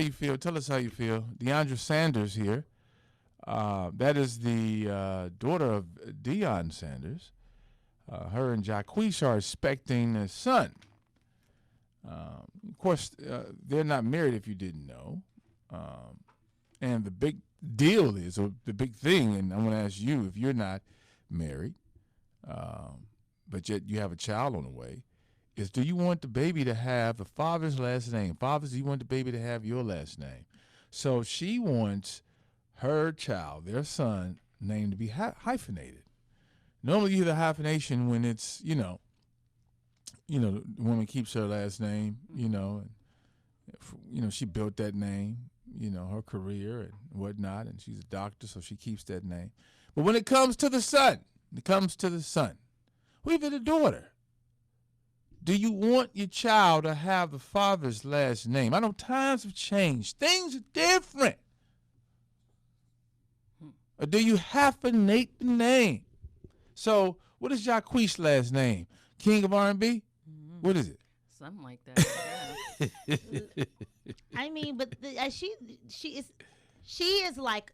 How you feel? Tell us how you feel. Deandra Sanders here. That is the daughter of Deion Sanders. Her and Jacquees are expecting a son. Of course, they're not married if you didn't know. And the big deal is, or the big thing, and I'm going to ask you if you're not married, but yet you have a child on the way, is do you want the baby to have the father's last name? Fathers, do you want the baby to have your last name? So she wants her child, their son, name to be hyphenated. Normally you hear the hyphenation when it's, the woman keeps her last name, and, she built that name, her career and whatnot, and she's a doctor, so she keeps that name. But when it comes to the son, or even the daughter, do you want your child to have the father's last name? I know times have changed. Things are different. Or do you hyphenate the name? So what is Jacquees' last name? King of R&B? Mm-hmm. What is it? Something like that. Yeah. I mean, but she is like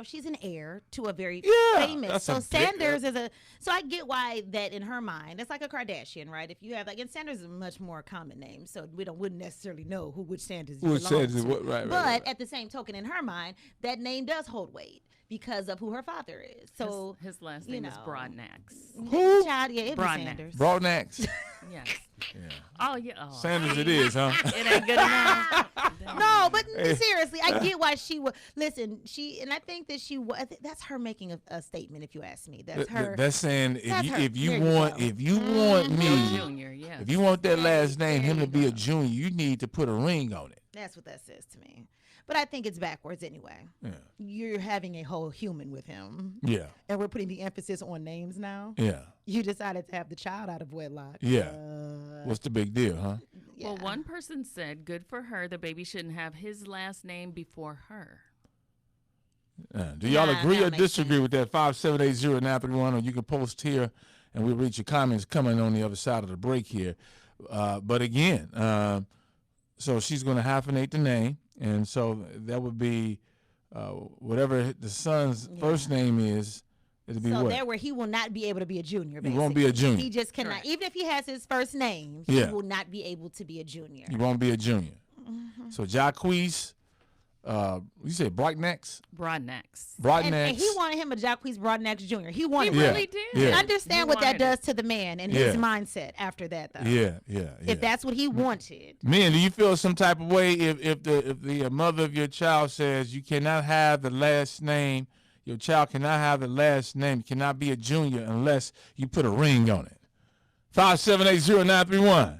she's an heir to a very famous. So Sanders is so I get why that in her mind it's like a Kardashian, right? If you have and Sanders is a much more common name, so we wouldn't necessarily know which Sanders belongs to. Right. At the same token, in her mind, that name does hold weight because of who her father is. So his last name is Broadnax. Who? Child, yeah, it'd be Sanders. Broadnax. Yes. Yeah. Oh yeah. Oh. Sanders it is, huh? It ain't good enough. No, but seriously, I get why she would listen. And I think that that's her making a statement. If you ask me, that's her. That's saying if you want me, junior, yes. if you want that last name, him to be a junior, you need to put a ring on it. That's what that says to me. But I think it's backwards anyway. Yeah. You're having a whole human with him. Yeah. And we're putting the emphasis on names now. Yeah. You decided to have the child out of wedlock. Yeah. What's the big deal, huh? Yeah. Well, one person said, good for her. The baby shouldn't have his last name before her. Do y'all agree or disagree with that? 5780931, or you can post here and we'll read your comments coming on the other side of the break here. But again, so she's going to hyphenate the name. And so that would be whatever the son's first name is. It'll be so what? There where he will not be able to be a junior, basically. He won't be a junior. He just cannot. Correct. Even if he has his first name, he will not be able to be a junior. He won't be a junior. Mm-hmm. So Jacquees, you say Broadnax? Broadnax. And he wanted him a Jacquees Broadnax Jr. He wanted He really did. Yeah. Understand what that does to the man and his mindset after that, though. Yeah. If that's what he wanted. Men, do you feel some type of way if the mother of your child says you cannot have the last name, your child cannot have the last name, you cannot be a junior unless you put a ring on it? 5780931.